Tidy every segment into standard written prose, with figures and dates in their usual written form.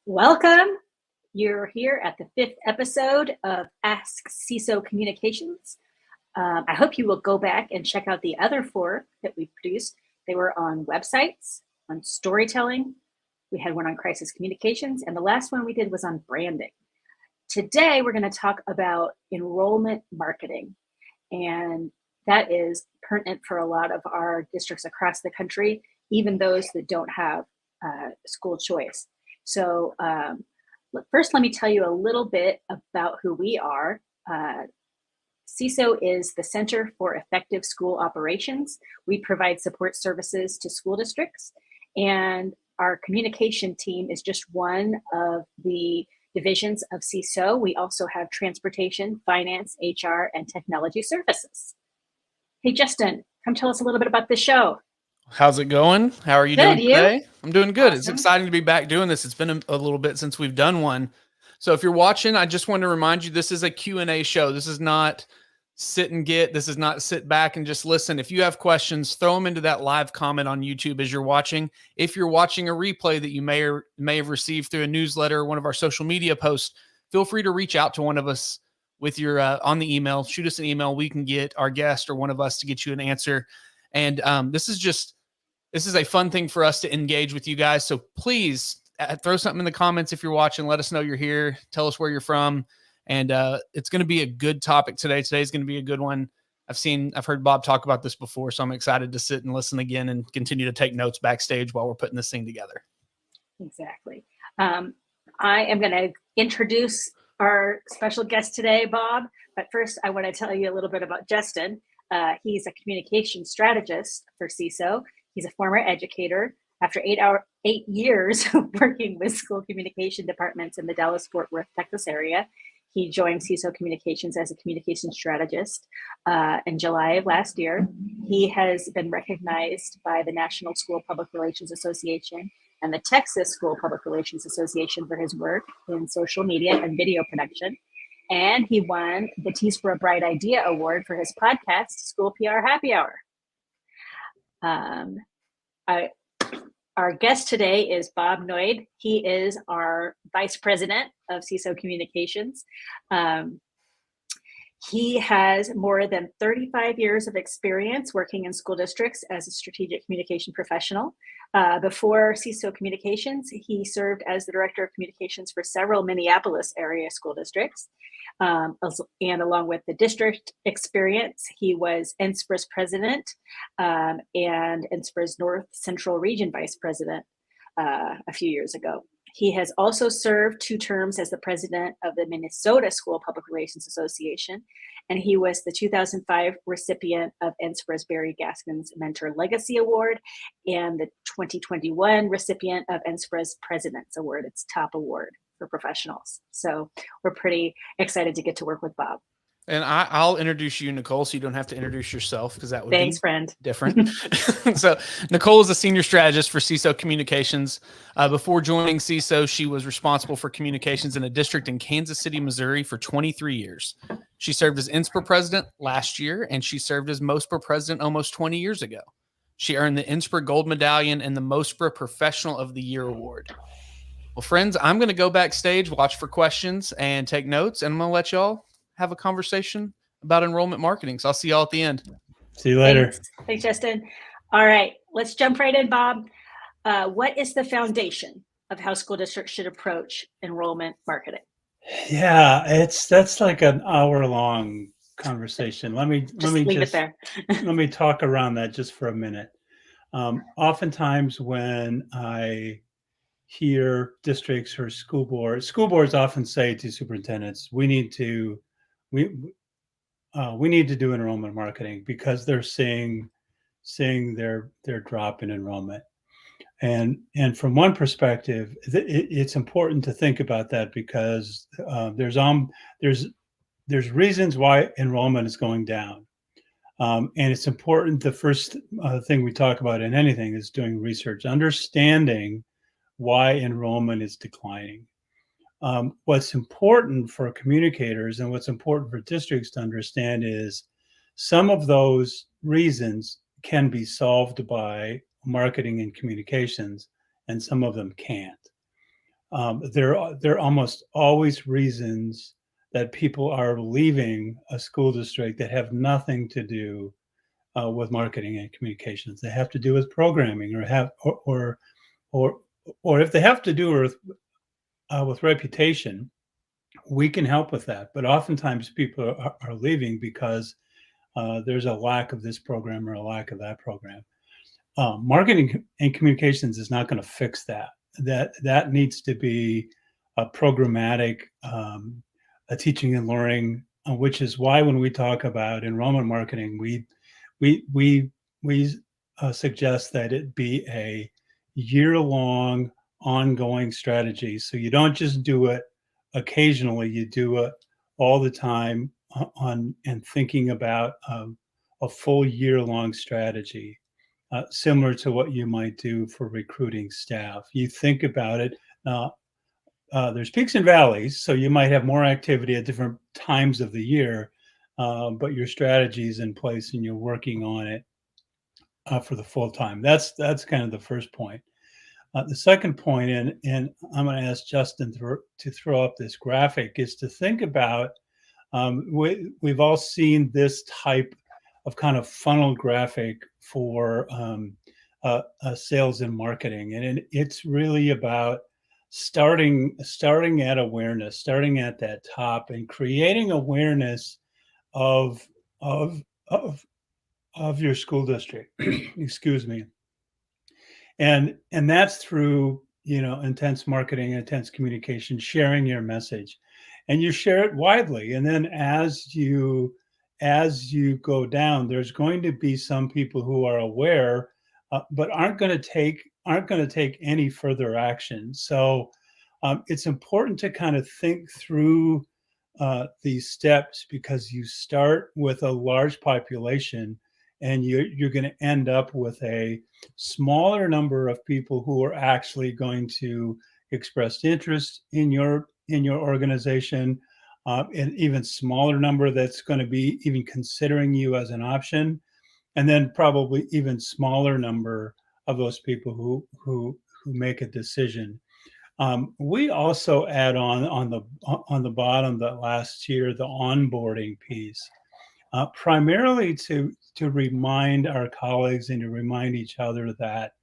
Welcome. You're here at the 5th episode of Ask CESO Communications. I hope you will go back and check out the other 4 that we produced. They were on websites, on storytelling. We had one on crisis communications, and the last one we did was on branding. Today, we're going to talk about enrollment marketing, and that is pertinent for a lot of our districts across the country, even those that don't have school choice. So first, let me tell you a little bit about who we are. CESO is the Center for Effective School Operations. We provide support services to school districts, and our communication team is just one of the divisions of CESO. We also have transportation, finance, HR, and technology services. Hey, Justin, come tell us a little bit about the show. How's it going? How are you Good, doing you? today? I'm doing good. It's Awesome. exciting to be back doing this. It's been a little bit since we've done one. So if you're watching, I just want to remind you, this is a Q&A show. This is not sit and get. This is not sit back and just listen. If you have questions, throw them into that live comment on YouTube as you're watching. If you're watching a replay that you may have received through a newsletter or one of our social media posts, feel free to reach out to one of us with your on the email. Shoot us an email. We can get our guest or one of us to get you an answer. And this is a fun thing for us to engage with you guys. So please throw something in the comments if you're watching. Let us know you're here. Tell us where you're from. And it's going to be a good topic today. Today's going to be a good one. I've heard Bob talk about this before, so I'm excited to sit and listen again and continue to take notes backstage while we're putting this thing together. Exactly. I am going to introduce our special guest today, Bob. But first, I want to tell you a little bit about Justin. He's a communication strategist for CESO. He's a former educator. After 8 years working with school communication departments in the Dallas-Fort Worth, Texas area, he joined CESO Communications as a communication strategist in July of last year. He has been recognized by the National School Public Relations Association and the Texas School Public Relations Association for his work in social media and video production. And he won the Teesboro Bright Idea Award for his podcast, School PR Happy Hour. Our guest today is Bob Noyed. He is our Vice President of CESO Communications. He has more than 35 years of experience working in school districts as a strategic communication professional. Before CESO Communications, he served as the Director of Communications for several Minneapolis area school districts. And along with the district experience, he was NSPRA's president and NSPRA's North Central Region vice president a few years ago. He has also served 2 terms as the president of the Minnesota School Public Relations Association, and he was the 2005 recipient of NSPRA's Barry Gaskin's Mentor Legacy Award and the 2021 recipient of NSPRA's President's Award, its top award for professionals. So we're pretty excited to get to work with Bob. And I'll introduce you, Nicole, so you don't have to introduce yourself because that would be friend. Different. So Nicole is a senior strategist for CESO Communications. Before joining CESO, she was responsible for communications in a district in Kansas City, Missouri for 23 years. She served as NSPRA president last year, and she served as MOSPRA president almost 20 years ago. She earned the NSPRA Gold Medallion and the MOSPRA Professional of the Year Award. Well, friends, I'm going to go backstage, watch for questions, and take notes, and I'm going to let y'all have a conversation about enrollment marketing. So I'll see y'all at the end. See you later. Thanks, Justin. All right, let's jump right in, Bob. What is the foundation of how school districts should approach enrollment marketing? Yeah, that's like an hour-long conversation. Let me leave it there. Let me talk around that just for a minute. Oftentimes when I hear districts or school boards often say to superintendents, we need to do enrollment marketing because they're seeing their drop in enrollment. And from one perspective, it's important to think about that because there's reasons why enrollment is going down. And it's important. The first thing we talk about in anything is doing research, understanding why enrollment is declining. What's important for communicators and what's important for districts to understand is some of those reasons can be solved by marketing and communications, and some of them can't. there are almost always reasons that people are leaving a school district that have nothing to do with marketing and communications. They have to do with programming, or or if they have to do with reputation, we can help with that. But oftentimes people are leaving because there's a lack of this program or a lack of that program. Marketing and communications is not going to fix that. That needs to be a programmatic, a teaching and learning, which is why when we talk about enrollment marketing, we suggest that it be a year-long, ongoing strategy. So you don't just do it occasionally; you do it all the time on and thinking about a full year-long strategy. Similar to what you might do for recruiting staff. You think about it, there's peaks and valleys, so you might have more activity at different times of the year, but your strategy is in place and you're working on it for the full time. That's kind of the first point. The second point, and I'm going to ask Justin to throw up this graphic, is to think about, we've all seen this type of kind of funnel graphic for sales and marketing, and it's really about starting at awareness, starting at that top, and creating awareness of of of of your school district. Excuse me. And that's through, intense marketing, intense communication, sharing your message, and you share it widely. And then as you go down, there's going to be some people who are aware, but aren't going to take any further action. So it's important to kind of think through these steps, because you start with a large population and you're going to end up with a smaller number of people who are actually going to express interest in your organization, an even smaller number that's going to be even considering you as an option, and then probably even smaller number of those people who make a decision. We also add on the bottom, that last tier, the onboarding piece, primarily to remind our colleagues and to remind each other that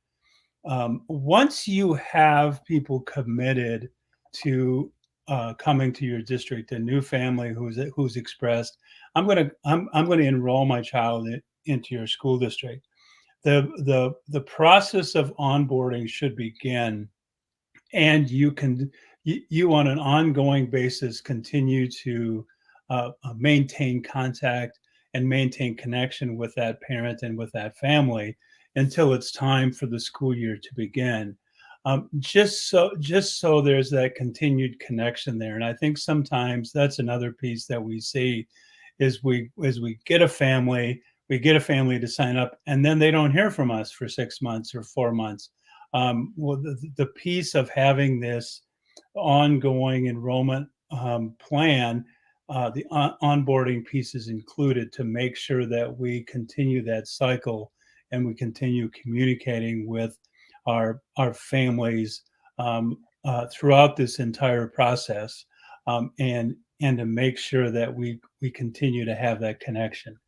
once you have people committed to coming to your district, a new family who's expressed, I'm going to enroll my child into your school district. The process of onboarding should begin, and you on an ongoing basis continue to maintain contact and maintain connection with that parent and with that family until it's time for the school year to begin. Just so there's that continued connection there. And I think sometimes that's another piece that we see is we get a family, to sign up, and then they don't hear from us for 6 months or 4 months. Well, the piece of having this ongoing enrollment plan, the onboarding piece is included to make sure that we continue that cycle and we continue communicating with our families throughout this entire process, and to make sure that we continue to have that connection.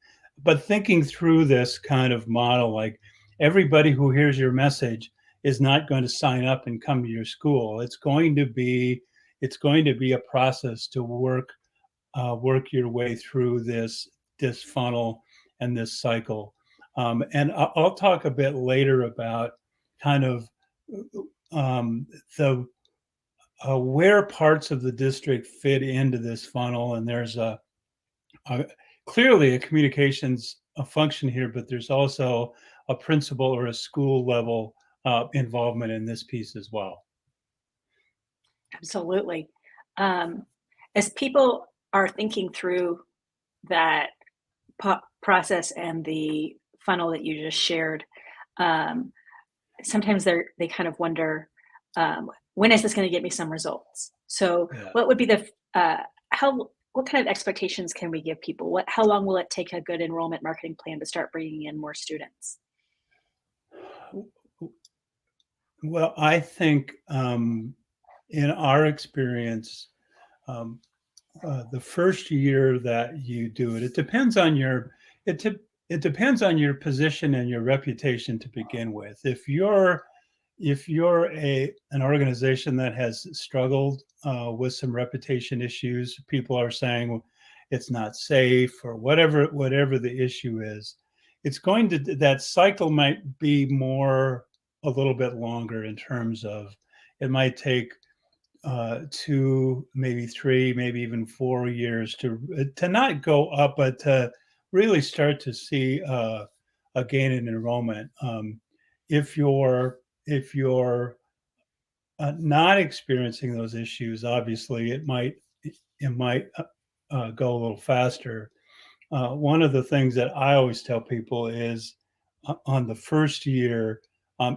But thinking through this kind of model, like everybody who hears your message is not going to sign up and come to your school. It's going to be a process to work your way through this funnel and this cycle. And I'll talk a bit later about kind of the where parts of the district fit into this funnel. And there's clearly a communications function here, but there's also a principal or a school level involvement in this piece as well. Absolutely. As people are thinking through that process and the funnel that you just shared, sometimes they kind of wonder, when is this going to get me some results? So Yeah. what would be what kind of expectations can we give people? How long will it take a good enrollment marketing plan to start bringing in more students? Well, I think in our experience, the first year that you do it, it depends on your it depends on your position and your reputation to begin with. If you're an organization that has struggled with some reputation issues, people are saying it's not safe or whatever the issue is, it's going to that cycle might be a little bit longer in terms of it might take 2, maybe 3, maybe even 4 years to not go up, but to really start to see a gain in enrollment. If you're not experiencing those issues, obviously it might go a little faster. One of the things that I always tell people is on the first year,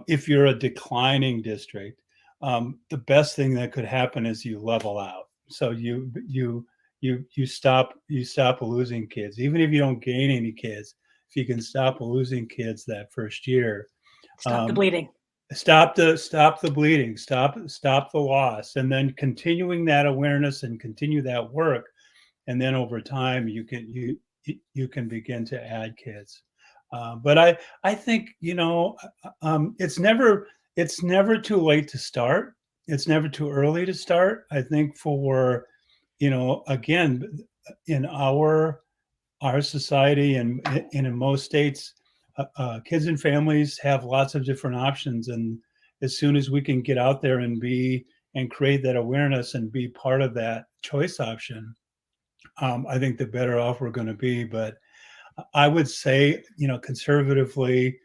if you're a declining district, the best thing that could happen is you level out. So you stop losing kids, even if you don't gain any kids. If you can stop losing kids that first year, Stop the bleeding. stop the bleeding, stop the loss, and then continuing that awareness and continue that work, and then over time you can begin to add kids. But I think it's never too late to start. It's never too early to start. I think for again, in our society and in most states, kids and families have lots of different options, and as soon as we can get out there and create that awareness and be part of that choice option, I think the better off we're going to be. But I would say, conservatively,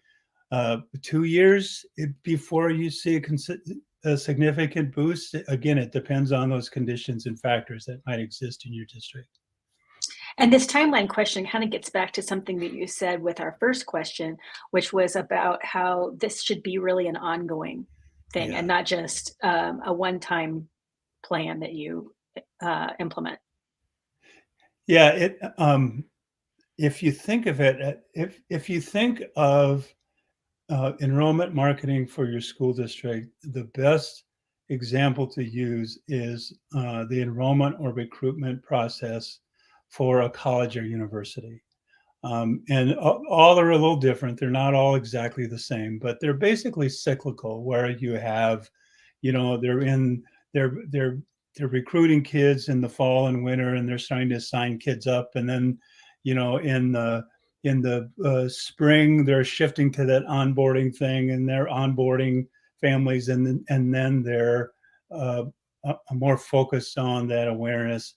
2 years before you see a significant boost. Again, it depends on those conditions and factors that might exist in your district. And this timeline question kind of gets back to something that you said with our first question, which was about how this should be really an ongoing thing and not just a one-time plan that you implement. Yeah, if you think of it, if you think of enrollment marketing for your school district, the best example to use is the enrollment or recruitment process for a college or university. And all are a little different. They're not all exactly the same, but they're basically cyclical, where you have, they're recruiting kids in the fall and winter, and they're starting to sign kids up, and then, in the spring they're shifting to that onboarding thing, and they're onboarding families, and then they're more focused on that awareness.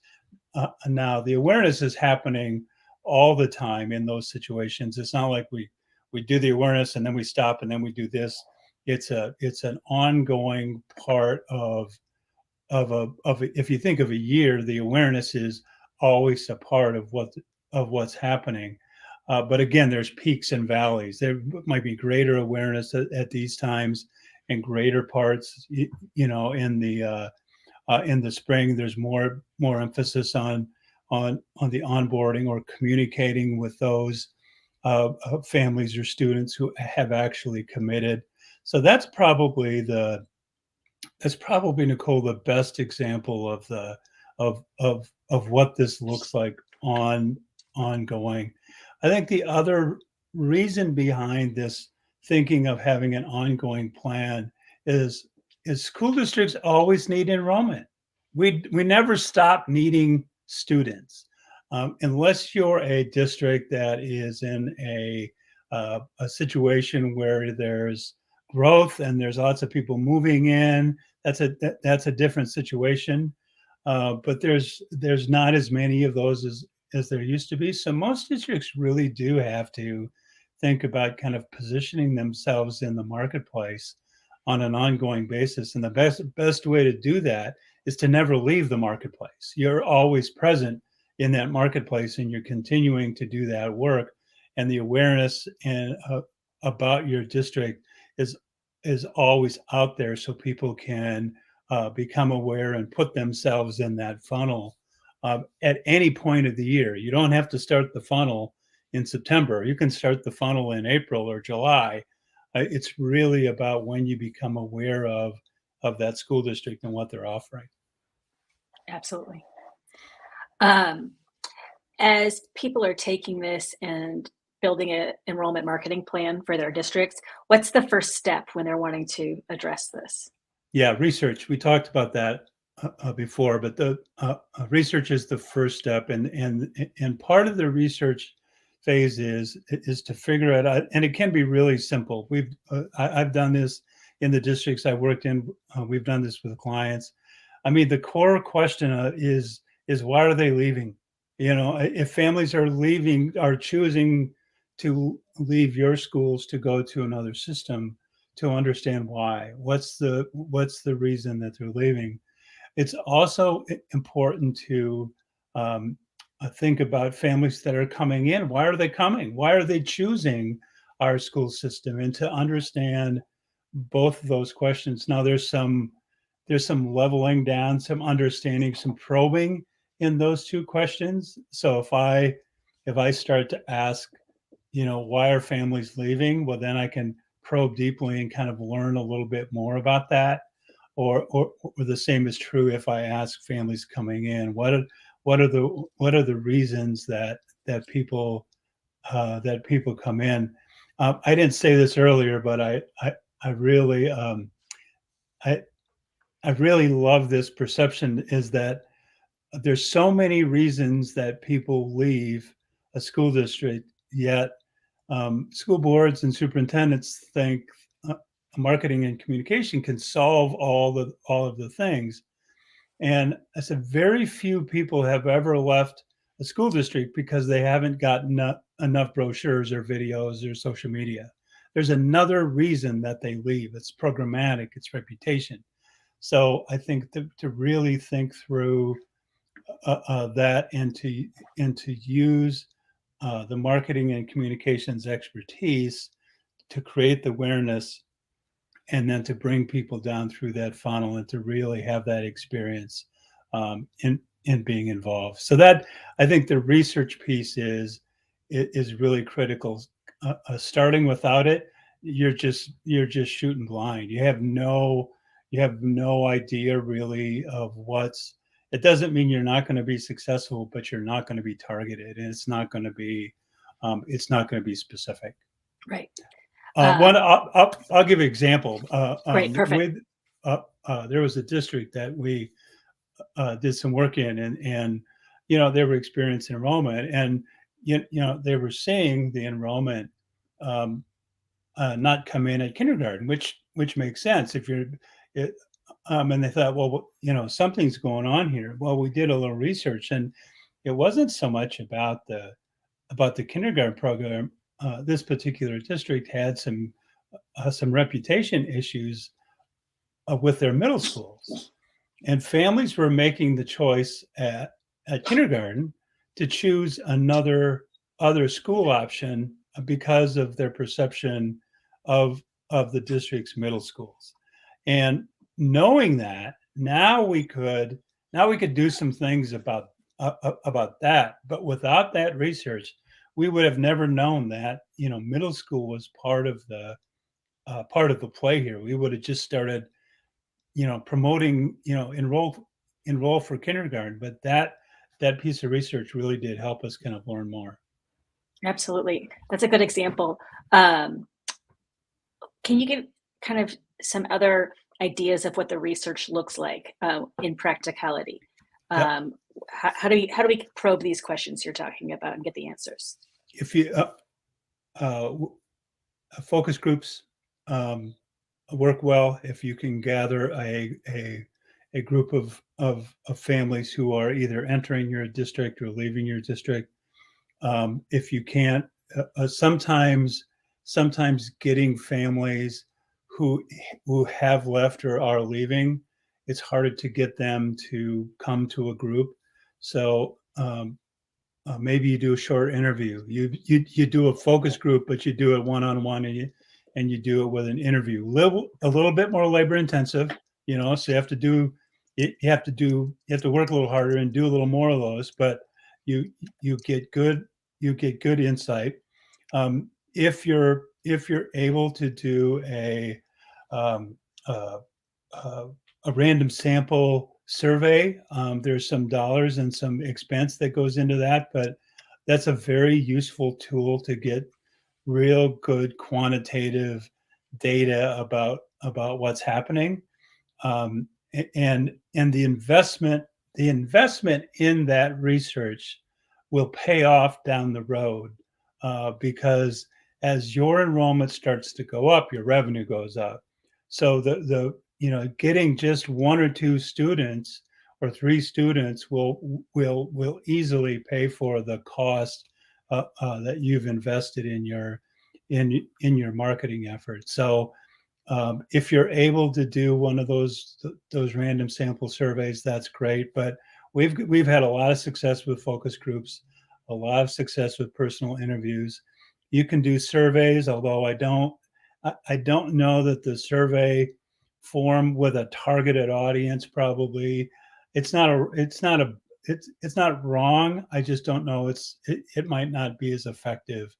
Now the awareness is happening all the time in those situations. It's not like we do the awareness and then we stop and then we do this. It's an ongoing part of if you think of a year, the awareness is always a part of what's happening. But again, there's peaks and valleys. There might be greater awareness at these times, and greater parts, in the spring. There's more emphasis on the onboarding or communicating with those families or students who have actually committed. So that's probably Nicole, the best example of what this looks like ongoing. I think the other reason behind this thinking of having an ongoing plan is school districts always need enrollment. We never stop needing students, unless you're a district that is in a situation where there's growth and there's lots of people moving in. That's a different situation. But there's not as many of those as there used to be. So most districts really do have to think about kind of positioning themselves in the marketplace on an ongoing basis. And the best way to do that is to never leave the marketplace. You're always present in that marketplace, and you're continuing to do that work. And the awareness about your district is always out there, so people can become aware and put themselves in that funnel at any point of the year. You don't have to start the funnel in September. You can start the funnel in April or July. It's really about when you become aware of that school district and what they're offering. Absolutely. As people are taking this and building an enrollment marketing plan for their districts, what's the first step when they're wanting to address this? Yeah, research. We talked about that before, but the research is the first step, and part of the research phase is to figure it out, and it can be really simple. I've done this in the districts I worked in. We've done this with clients. I mean, the core question is why are they leaving? You know, if families are choosing to leave your schools to go to another system, to understand why. What's the reason that they're leaving? It's also important to think about families that are coming in. Why are they coming? Why are they choosing our school system? And to understand both of those questions. Now, there's some leveling down, some understanding, some probing in those two questions. So if I start to ask, you know, why are families leaving? Well, then I can probe deeply and kind of learn a little bit more about that. Or the same is true if I ask families coming in, what are the reasons that people come in? I didn't say this earlier, but I really I really love this perception is that there's so many reasons that people leave a school district, yet school boards and superintendents think marketing and communication can solve all of the things. And I said very few people have ever left a school district because they haven't gotten enough brochures or videos or social media. There's another reason that they leave. It's programmatic, it's reputation. So I think to really think through that and to use the marketing and communications expertise to create the awareness and then to bring people down through that funnel and to really have that experience in being involved. So that I think the research piece is really critical. Starting without it, you're just shooting blind. You have no idea really of what's. It doesn't mean you're not going to be successful, but you're not going to be targeted, and it's not going to be specific. Right. I'll give an example. Great, perfect. There was a district that we did some work in, and you know they were experiencing enrollment, and you know they were seeing the enrollment not come in at kindergarten, which makes sense if you're. And they thought, well, you know, something's going on here. Well, we did a little research, and it wasn't so much about the kindergarten program. This particular district had some reputation issues with their middle schools, and families were making the choice at kindergarten to choose other school option because of their perception of the district's middle schools. And knowing that, now we could do some things about that. But without that research, we would have never known that, you know, middle school was part of the play here. We would have just started, you know, promoting, you know, enroll for kindergarten. But that piece of research really did help us kind of learn more. Absolutely, that's a good example. Can you give kind of some other ideas of what the research looks like in practicality? Yep. How do we probe these questions you're talking about and get the answers? If you focus groups work well if you can gather a group of families who are either entering your district or leaving your district. If you can't, sometimes getting families who have left or are leaving, it's harder to get them to come to a group. So maybe you do a short interview. You do a focus group, but you do it one-on-one, and you do it with an interview. A little bit more labor intensive, you know. So you have to work a little harder and do a little more of those. But you get good insight. If you're able to do a a random sample survey. There's some dollars and some expense that goes into that, but that's a very useful tool to get real good quantitative data about what's happening. And the investment in that research will pay off down the road, because as your enrollment starts to go up, your revenue goes up. So the getting just one or two students or three students will easily pay for the cost that you've invested in your marketing efforts. So if you're able to do one of those random sample surveys, that's great. But we've had a lot of success with focus groups, a lot of success with personal interviews. You can do surveys, although I don't know that the survey form with a targeted audience, probably it's not wrong. I just don't know. It might not be as effective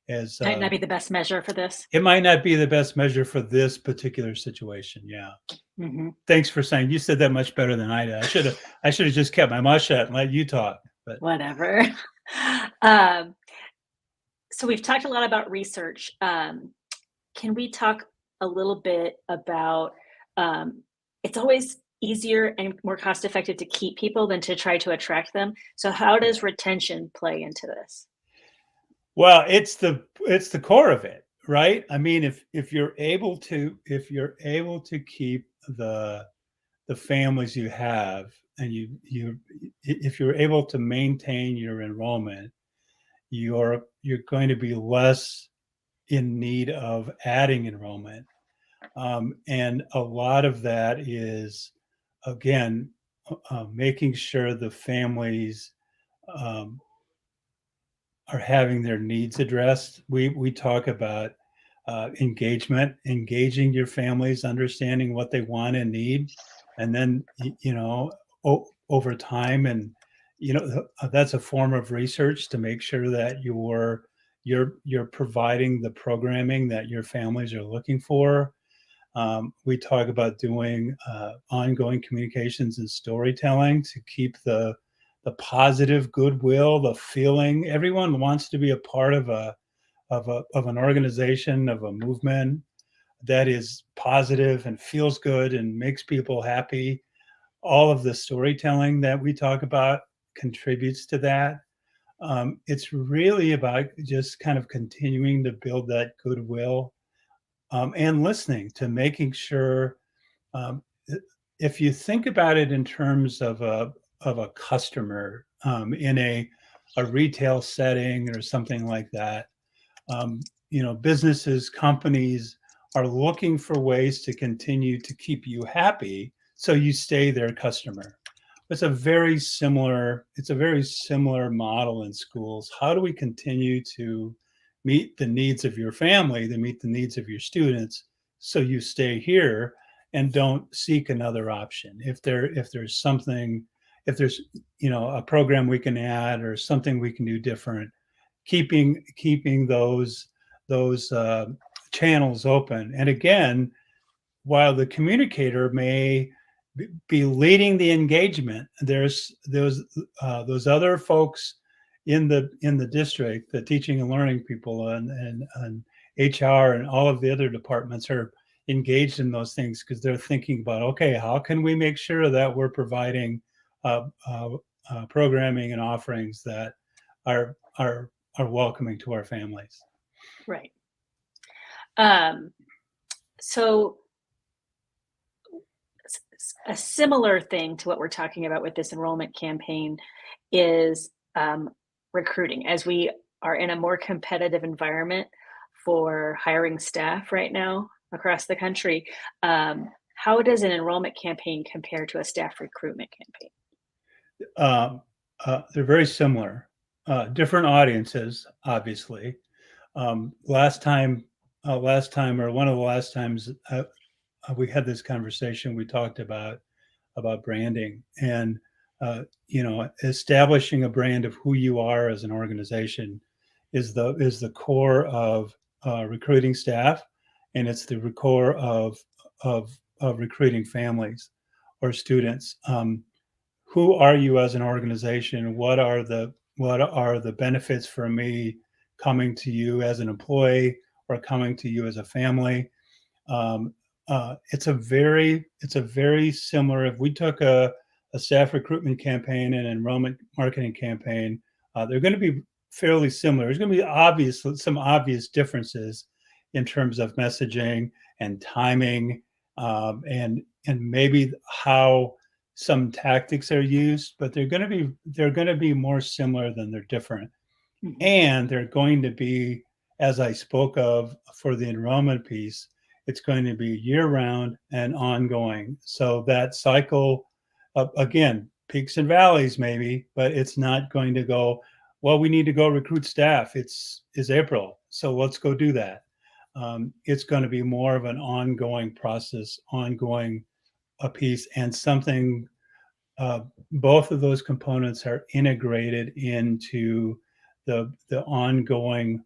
as Might not be the best measure for this. it might not be the best measure for this particular situation. Yeah. Mm-hmm. Thanks for saying. You said that much better than I did. I should have just kept my mouth shut and let you talk. But Whatever. So we've talked a lot about research. Can we talk a little bit about, it's always easier and more cost effective to keep people than to try to attract them. So how does retention play into this? well, it's the core of it, right? I mean, if you're able to keep the families you have, and if you're able to maintain your enrollment, you're going to be less in need of adding enrollment. And a lot of that is, again, making sure the families um, are having their needs addressed. We talk about engaging your families, understanding what they want and need, and then over time, and that's a form of research to make sure that you're providing the programming that your families are looking for. We talk about doing ongoing communications and storytelling to keep the positive goodwill, the feeling. Everyone wants to be a part of an organization, of a movement that is positive and feels good and makes people happy. All of the storytelling that we talk about contributes to that. It's really about just kind of continuing to build that goodwill, and listening to making sure, um, if you think about it in terms of a customer, in a retail setting or something like that, businesses, companies are looking for ways to continue to keep you happy so you stay their customer. It's a very similar model in schools. How do we continue to meet the needs of your family, to meet the needs of your students, so you stay here and don't seek another option? If there's something, if there's a program we can add or something we can do different, keeping those channels open. And again, while the communicator may be leading the engagement, there's those other folks in the district, the teaching and learning people, and HR and all of the other departments are engaged in those things, because they're thinking about, okay, how can we make sure that we're providing programming and offerings that are welcoming to our families. Right. So a similar thing to what we're talking about with this enrollment campaign is recruiting. As we are in a more competitive environment for hiring staff right now across the country, how does an enrollment campaign compare to a staff recruitment campaign? They're very similar, different audiences, obviously. Last time, or one of the last times we had this conversation, we talked about branding, and establishing a brand of who you are as an organization is the core of recruiting staff, and it's the core of recruiting families or students. Who are you as an organization? What are the benefits for me coming to you as an employee or coming to you as a family? It's a very similar. If we took a staff recruitment campaign and enrollment marketing campaign, they're going to be fairly similar. There's going to be some obvious differences in terms of messaging and timing, and maybe how some tactics are used, but they're going to be more similar than they're different. Mhm. And they're going to be, as I spoke of for the enrollment piece, it's going to be year-round and ongoing. So that cycle, again, peaks and valleys maybe, but it's not going to go, well, we need to go recruit staff. It's April, so let's go do that. It's going to be more of an ongoing process, ongoing a piece, and something. Both of those components are integrated into the ongoing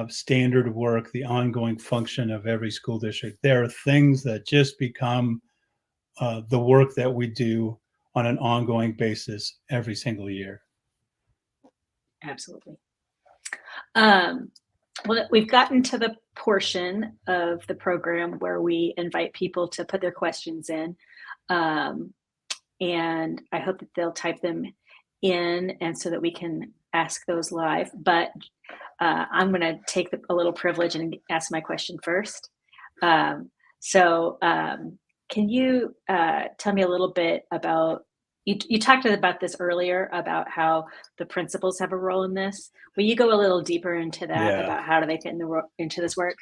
standard work, the ongoing function of every school district. There are things that just become the work that we do on an ongoing basis every single year. Absolutely. Well, we've gotten to the portion of the program where we invite people to put their questions in. And I hope that they'll type them in and so that we can ask those live. But I'm going to take a little privilege and ask my question first. Can you tell me a little bit about, you talked about this earlier about how the principals have a role in this. Will you go a little deeper into that about how do they fit into this work?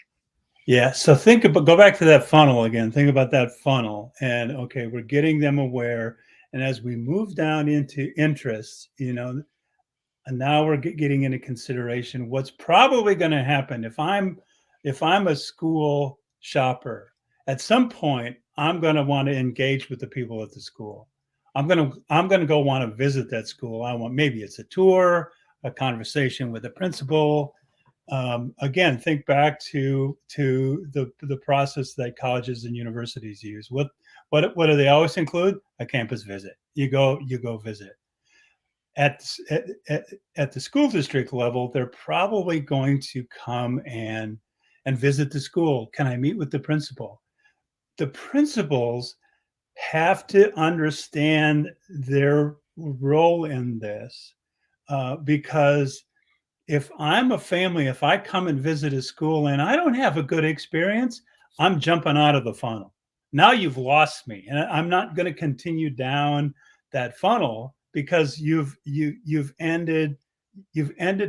Yeah. So go back to that funnel again. Think about that funnel, and okay, we're getting them aware. And as we move down into interests, and now we're getting into consideration. What's probably going to happen if I'm a school shopper, at some point, I'm going to want to engage with the people at the school. I'm going to go want to visit that school. Maybe it's a tour, a conversation with the principal. Again, think back to the process that colleges and universities use. What do they always include? A campus visit. You go visit. At the school district level, they're probably going to come and visit the school. Can I meet with the principal? The principals have to understand their role in this, because if I'm a family, if I come and visit a school and I don't have a good experience, I'm jumping out of the funnel. Now you've lost me, and I'm not going to continue down that funnel because you've ended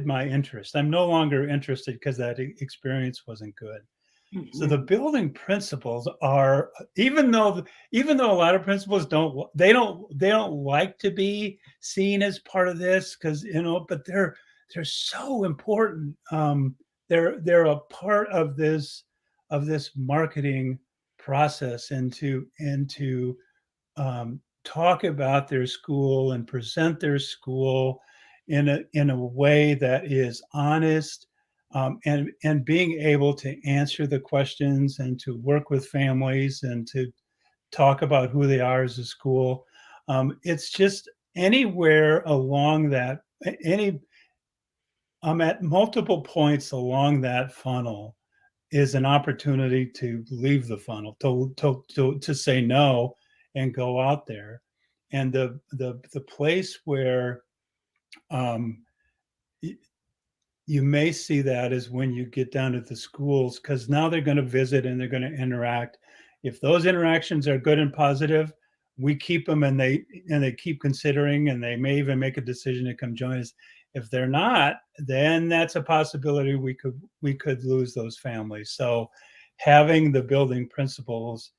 my interest. I'm no longer interested because that experience wasn't good. Mm-hmm. So the building principles are, even though a lot of principals don't like to be seen as part of this, because but they're so important. They're a part of this marketing process, and to talk about their school and present their school in a way that is honest, and being able to answer the questions and to work with families and to talk about who they are as a school. It's just anywhere along that, at multiple points along that funnel is an opportunity to leave the funnel, to say no and go out there. And the place where you may see that is when you get down to the schools, because now they're going to visit and they're going to interact. If those interactions are good and positive, we keep them, and they keep considering, and they may even make a decision to come join us. If they're not, then that's a possibility we could lose those families. So having the building principals,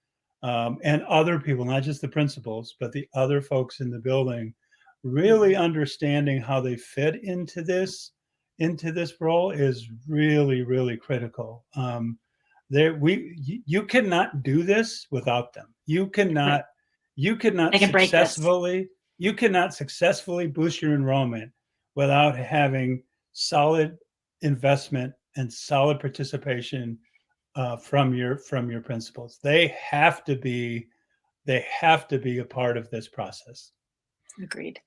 and other people, not just the principals, but the other folks in the building, really understanding how they fit into this role is really, really critical. You cannot do this without them. You cannot successfully boost your enrollment without having solid investment and solid participation from your principals. They have to be a part of this process. Agreed.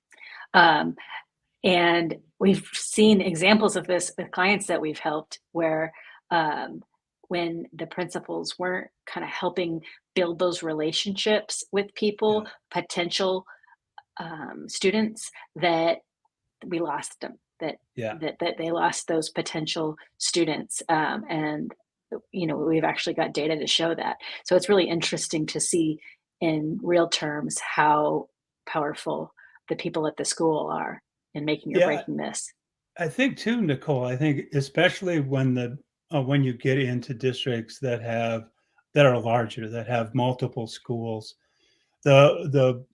And we've seen examples of this with clients that we've helped where when the principals weren't kind of helping build those relationships with people, potential students, that we lost them, that they lost those potential students. And, we've actually got data to show that. So it's really interesting to see in real terms how powerful the people at the school are in making or breaking this. I think too, Nicole, I think especially when you get into districts that are larger, that have multiple schools, the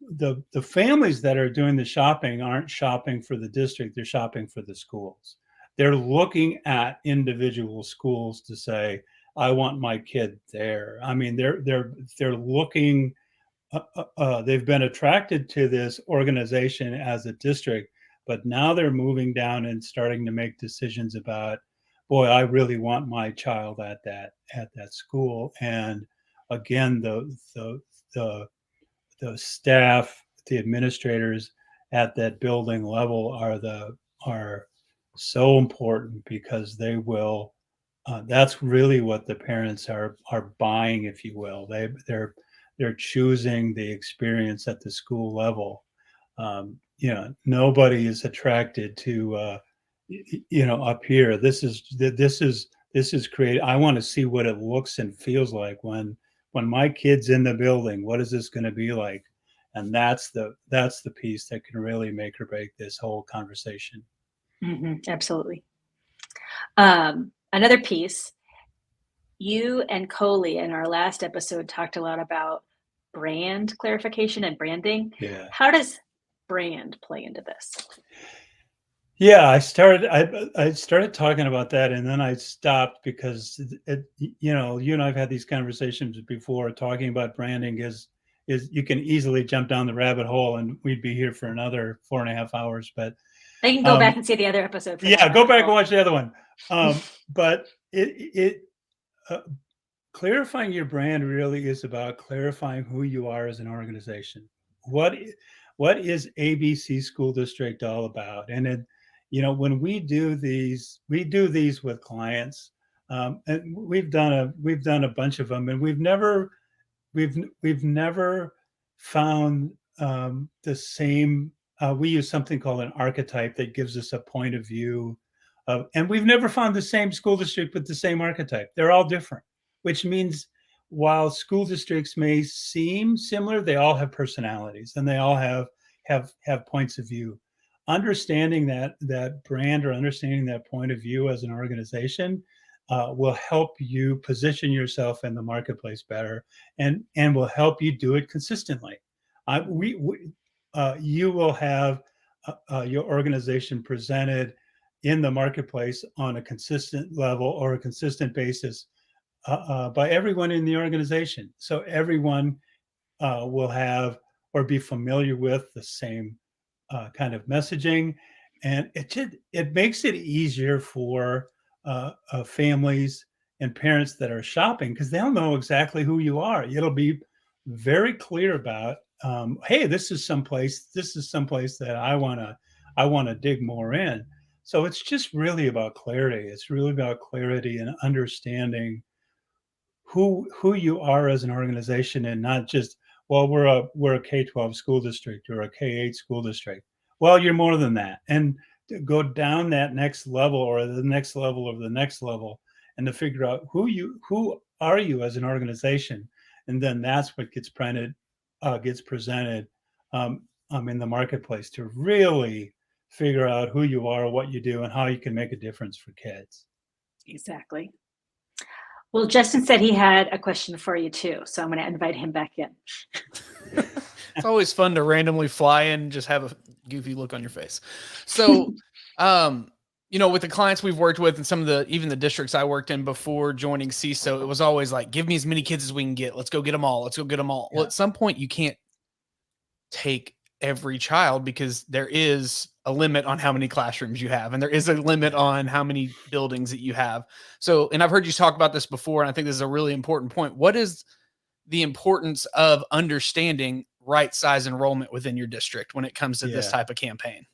families that are doing the shopping aren't shopping for the district, they're shopping for the schools. They're looking at individual schools to say, I want my kid there. I mean, they're looking, they've been attracted to this organization as a district, but now they're moving down and starting to make decisions about, boy, I really want my child at that school. And again, the staff, the administrators at that building level are so important, because they will. That's really what the parents are buying, if you will. They're choosing the experience at the school level. Nobody is attracted to up here. This is creative. I want to see what it looks and feels like when my kid's in the building. What is this going to be like? And that's the piece that can really make or break this whole conversation. Absolutely. Another piece, you and Coley in our last episode talked a lot about brand clarification and branding. Yeah. How does brand play into this? Yeah, I started talking about that, and then I stopped because you and I've had these conversations before. Talking about branding is you can easily jump down the rabbit hole, and we'd be here for another 4.5 hours. But they can go back and see the other episode. Go back and watch the other one. But clarifying your brand really is about clarifying who you are as an organization. What is ABC School District all about? And when we do these with clients, and we've done a bunch of them, and we've never found the same. We use something called an archetype that gives us a point of view and we've never found the same school district with the same archetype. They're all different, which means while school districts may seem similar, they all have personalities and they all have points of view. Understanding that brand, or understanding that point of view as an organization, will help you position yourself in the marketplace better, and will help you do it consistently. You will have your organization presented in the marketplace on a consistent level or a consistent basis by everyone in the organization. So everyone will have or be familiar with the same kind of messaging, and it makes it easier for families and parents that are shopping, because they'll know exactly who you are. It'll be very clear about, hey, this is someplace that I want to dig more in. So it's just really about clarity. It's really about clarity and understanding who you are as an organization, and not just, well, we're a K-12 school district or a K-8 school district. Well, you're more than that. And to go down that next level, or the next level of the next level, and to figure out who are you as an organization. And then that's what gets presented in the marketplace, to really figure out who you are, what you do, and how you can make a difference for kids. Exactly. Well, Justin said he had a question for you too, so I'm going to invite him back in. It's always fun to randomly fly in and just have a goofy look on your face. So, with the clients we've worked with and some of even the districts I worked in before joining CESO, it was always like, give me as many kids as we can get. Let's go get them all. Yeah. Well, at some point you can't take every child, because there is a limit on how many classrooms you have, and there is a limit on how many buildings that you have. So, and I've heard you talk about this before, and I think this is a really important point. What is the importance of understanding right size enrollment within your district when it comes to this type of campaign?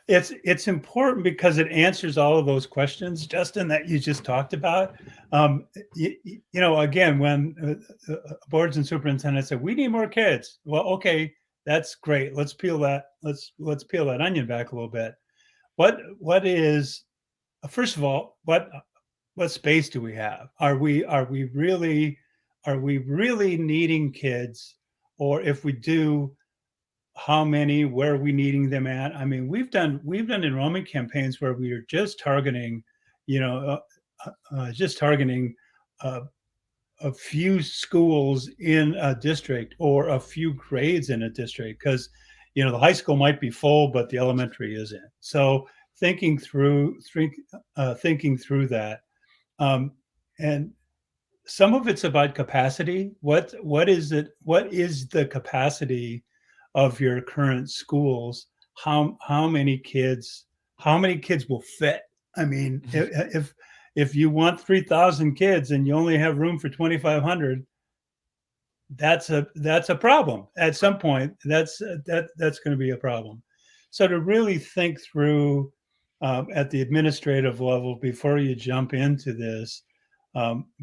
It's important because it answers all of those questions, Justin, that you just talked about. Again, when boards and superintendents say we need more kids, well, okay, that's great. Let's peel that. Let's peel that onion back a little bit. What is, first of all, what space do we have? Are we really needing kids, or if we do, how many, where are we needing them at? I mean, we've done enrollment campaigns where we are just targeting, uh, a few schools in a district or a few grades in a district, because the high school might be full, but the elementary isn't. So thinking through that, and some of it's about capacity. What is it? What is the capacity of your current schools? How many kids will fit? I mean, if you want 3,000 kids and you only have room for 2,500, that's a problem. At some point, that's going to be a problem. So to really think through at the administrative level before you jump into this,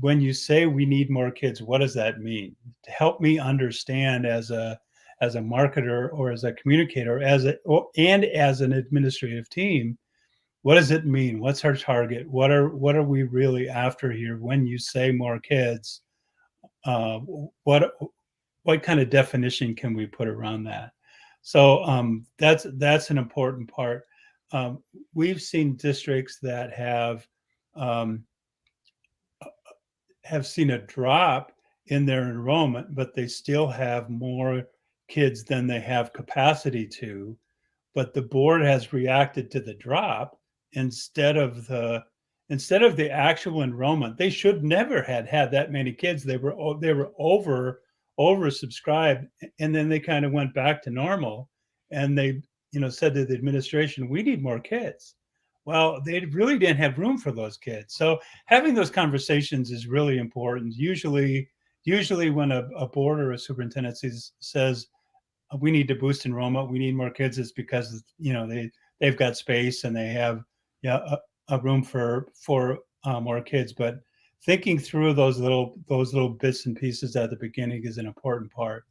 when you say we need more kids, what does that mean? To help me understand as a marketer or as a communicator, and as an administrative team, what does it mean? What's our target? What are we really after here? When you say more kids, what kind of definition can we put around that? So that's an important part. We've seen districts that have seen a drop in their enrollment, but they still have more kids than they have capacity to. But the board has reacted to the drop instead of the actual enrollment. They should never had that many kids. They were oversubscribed, and then they kind of went back to normal, and they said to the administration, we need more kids. Well, they really didn't have room for those kids. So having those conversations is really important. Usually when a board or a superintendent says we need to boost enrollment, we need more kids, it's because they've got space and they have a room for more kids. But thinking through those little bits and pieces at the beginning is an important part.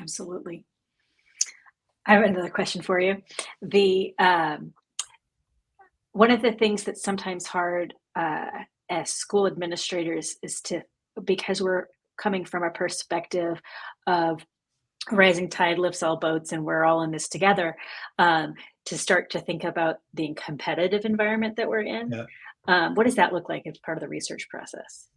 Absolutely. I have another question for you. One of the things that's sometimes hard as school administrators is because we're coming from a perspective of rising tide lifts all boats and we're all in this together, to start to think about the competitive environment that we're in. Yeah. What does that look like as part of the research process?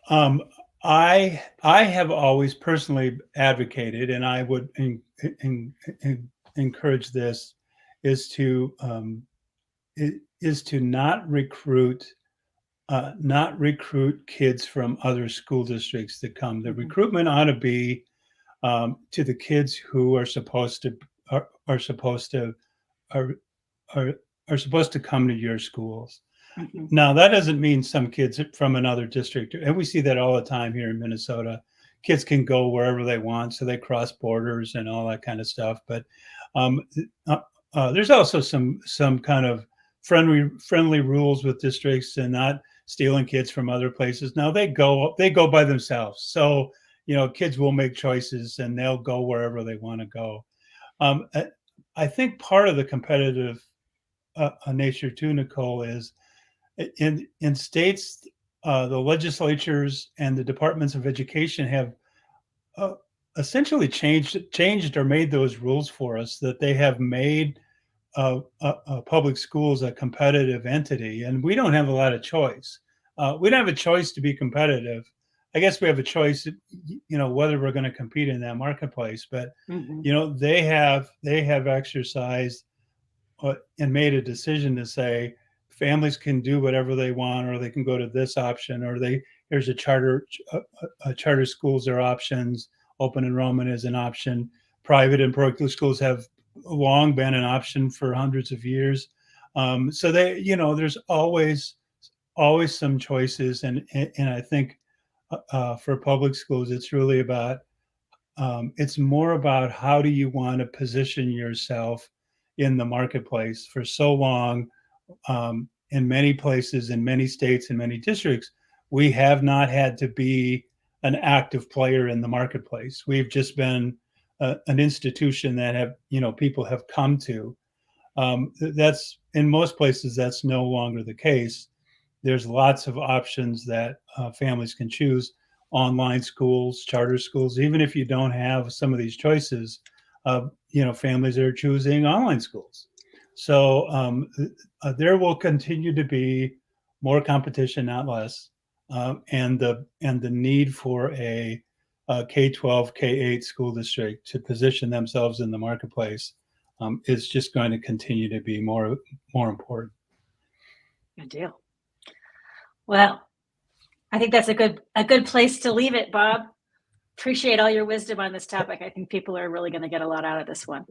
I have always personally advocated, and I would encourage this, is to not recruit kids from other school districts that come. The recruitment ought to be to the kids who are supposed to come to your schools. Mm-hmm. Now, that doesn't mean some kids from another district, and we see that all the time here in Minnesota. Kids can go wherever they want, so they cross borders and all that kind of stuff. But there's also some kind of friendly rules with districts and not stealing kids from other places. Now they go by themselves, so kids will make choices and they'll go wherever they want to go. I think part of the competitive nature too, Nicole, is in states, the legislatures and the departments of education have essentially changed or made those rules for us, that they have made public schools a competitive entity, and we don't have a lot of choice. We don't have a choice to be competitive. I guess we have a choice, whether we're going to compete in that marketplace. But they have exercised and made a decision to say families can do whatever they want, or they can go to this option, or there's charter schools are options. Open enrollment is an option. Private and parochial schools have long been an option for hundreds of years. So there's always some choices, and I think for public schools, it's really about it's more about how do you want to position yourself in the marketplace. For so long, in many places, in many states, in many districts, we have not had to be an active player in the marketplace. We've just been an institution that people have come to. That's in most places, that's no longer the case. There's lots of options that families can choose: online schools, charter schools. Even if you don't have some of these choices, families are choosing online schools. So there will continue to be more competition, not less, and the need for a K-12, K-8 school district to position themselves in the marketplace is just going to continue to be more important. Good deal. Well, I think that's a good place to leave it, Bob. Appreciate all your wisdom on this topic. I think people are really going to get a lot out of this one.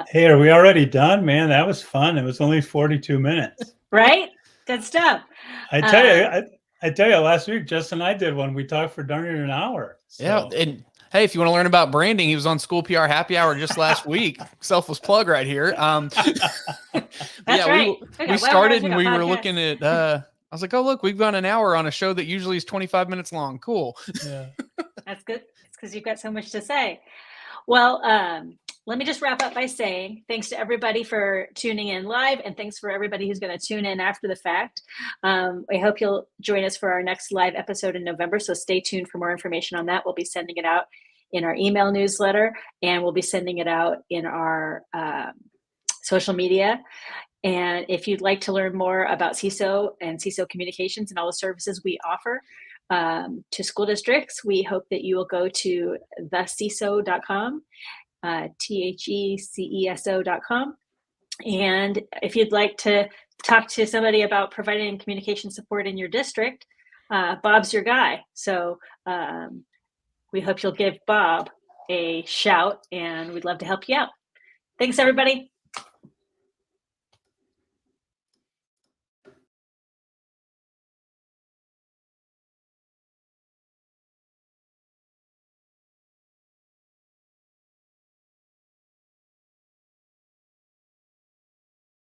Hey, are we already done, man? That was fun. It was only 42 minutes. Right? Good stuff. I tell you, last week, Justin and I did one. We talked for darn near an hour. So. Yeah. And hey, if you want to learn about branding, he was on School PR Happy Hour just last week. Selfless plug right here. That's right. We started and we were looking at, I was like, oh, look, we've gone an hour on a show that usually is 25 minutes long. Cool. Yeah. That's good. It's because you've got so much to say. Well, let me just wrap up by saying thanks to everybody for tuning in live, and thanks for everybody who's going to tune in after the fact. I hope you'll join us for our next live episode in November, so stay tuned for more information on that. We'll be sending it out in our email newsletter, and we'll be sending it out in our social media. And if you'd like to learn more about CESO and CESO communications and all the services we offer to school districts, we hope that you will go to theceso.com, THECESO.com. And if you'd like to talk to somebody about providing communication support in your district, Bob's your guy. So we hope you'll give Bob a shout, and we'd love to help you out. Thanks, everybody.